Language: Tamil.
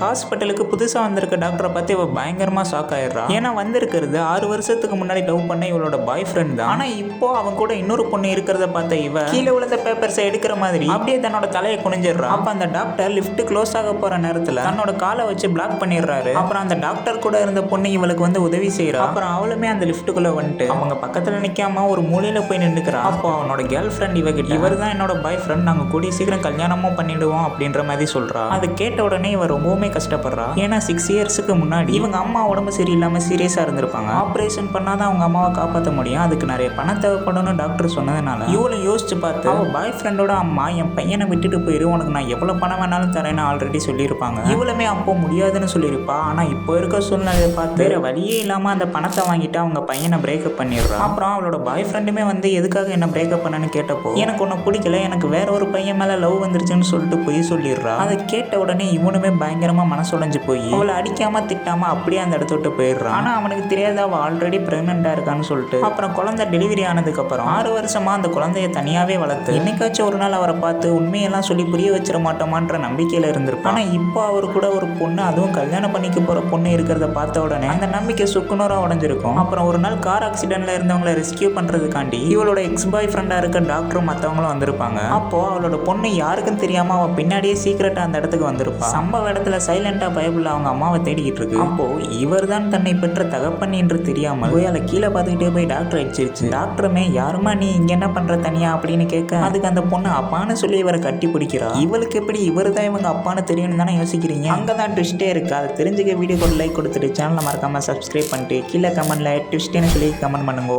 ஹாஸ்பிட்டலுக்கு புதுசா வந்திருக்க டாக்டரை பார்த்து இவ பயங்கரமா ஷாக் ஆயிடுறா. ஏன்னா வந்திருக்கிறது 6 வருஷத்துக்கு முன்னாடி லவ் பண்ண இவளோட பாய் ஃப்ரெண்ட் தான். ஆனா இப்போ அவன் கூட இன்னொரு பொண்ணு இருக்கிறத பார்த்த இவ கீழே விழுந்த பேப்பர்ஸை எடுக்கிற மாதிரி அப்படியே தன்னோட தலையை குனிஞ்சிடுறா. அப்ப அந்த டாக்டர் லிஃப்ட் க்ளோஸ் ஆக போற நேரத்துல தன்னோட காலை வச்சு பிளாக் பண்ணிடுறாரு. அப்புறம் அந்த டாக்டர் கூட இருந்த பொண்ணு இவளுக்கு வந்து உதவி செய்யறா. அப்புறம் அவளுமே அந்த லிஃப்ட்டுக்குள்ள வந்துட்டு அவங்க பக்கத்துல நிக்காம ஒரு மூலையில போய் நின்றுக்கிறா. அப்போ அவனோட கேர்ள் ஃப்ரெண்ட் இவர் தான் என்னோட பாய் ஃப்ரெண்ட், நாங்க கூடிய சீக்கிரம் கல்யாணமும் பண்ணிடுவோம் அப்படின்ற மாதிரி சொல்றா. அது கேட்ட உடனே இவ ரொம்பவுமே கஷ்டப்படுறா. ஏன்னா 6 இயர்ஸ்க்கு முன்னாடி இவங்க அம்மா உடம்பு சரியில்லாம சீரியஸா இருந்திருப்பாங்க. ஆபரேஷன் பண்ணாதான் அவங்க அம்மாவை காப்பாற்ற முடியும், அதுக்கு நிறைய பணம் தேவைப்படும்னு டாக்டர் சொன்னதுனால இவளும் யோசிச்சு பார்த்து அவ பாய் ஃப்ரெண்டோட அம்மா என் பையனை விட்டுட்டு போயிரு, உனக்கு நான் எவ்வளவு பணம் வேணாலும் தரேன்னு ஆல்ரெடி சொல்லியிருப்பாங்க. இவளுமே அப்போ முடியாதுன்னு சொல்லியிருப்பா. ஆனா இப்போ இருக்க சூழ்நிலையை பார்த்து வேற வழியே இல்லாம அந்த பணத்தை வாங்கிட்டு அவங்க பையனை பிரேக்கப் பண்ணிடுறா. அப்புறம் அவளோட பாய் ஃப்ரெண்டுமே வந்து எதுக்காக என்ன பிரேக்கப் பண்ணனு கேட்டப்போ எனக்கு ஒன்னும் பிடிக்கல, எனக்கு வேற ஒரு பையன் மேல லவ் வந்துருச்சுன்னு சொல்லிட்டு போய் சொல்லிடுறா. அதை கேட்ட உடனே இவனுமே பயங்கரமா மனசுடைஞ்சு போய் அவளை அடிக்காம திட்டாம அப்படியே அந்த இடத்த விட்டு போயிடுறான். ஆனா அவனுக்கு தெரியாத அவ ஆல்ரெடி பிரெக்னண்டா இருக்கான்னு சொல்லிட்டு அப்புறம் குழந்தை டெலிவரி ஆனதுக்கு அப்புறம் 6 வருஷமா அந்த குழந்தைய தனியாவே வளர்த்து என்னைக்காச்சும் ஒரு நாள் அவரை பார்த்து உண்மையெல்லாம் சொல்லி புரிய வச்சிட மாட்டோமான்ற நம்பிக்கையில இருந்திருப்பான். ஆனா இப்போ அவரு கூட ஒரு பொண்ணு, அதுவும் கல்யாணம் பண்ணிக்க போற பொண்ணு இருக்கிறத பார்த்த உடனே அந்த நம்பிக்கை சுக்குநூறா உடஞ்சிருக்கும். அப்புறம் ஒரு நாள் கார் ஆக்சிடென்ட்ல இருந்தவங்களை ரெஸ்கியூ பண்றதுக்காண்டி இவளோட எக்ஸ் பாய் ஃப்ரெண்டா இருக்க டாக்டரும் மற்றவங்களும் வந்திருப்பாங்க. அப்போ அவளோட பொண்ணு யாருக்கும் தெரியாம அவ பின்னாடியே சீக்கிரட்டா அந்த இடத்துக்கு வந்திருப்பா. சம்பவ இடத்துல சைலண்டா பயபுள்ள அவங்க அம்மாவை தேடிக்கிட்டு இருக்கு. அப்போ இவர் தான் தன்னை பெற்ற தகப்பன் என்று தெரியாமல் போய் அதை கீழே பார்த்துக்கிட்டே போய் டாக்டர் அடிச்சிருச்சு. டாக்டருமே யாருமா நீ இங்க என்ன பண்ற தனியா அப்படின்னு கேட்க அதுக்கு அந்த பொண்ணு அப்பான்னு சொல்லி இவரை கட்டி பிடிக்கிறா. இவளுக்கு எப்படி இவர் தான் இவங்க அப்பான்னு தெரியும்னு தானே யோசிக்கிறீங்க. அங்கதான் ட்விஸ்டே இருக்கு. அதை தெரிஞ்சுக்க வீடியோக்கு லைக் கொடுத்துட்டு சேனலை மறக்காம சப்ஸ்கிரைப் பண்ணிட்டு கீழே கமெண்ட்ல ட்விஸ்ட்னு சொல்லி கமெண்ட் பண்ணுங்க.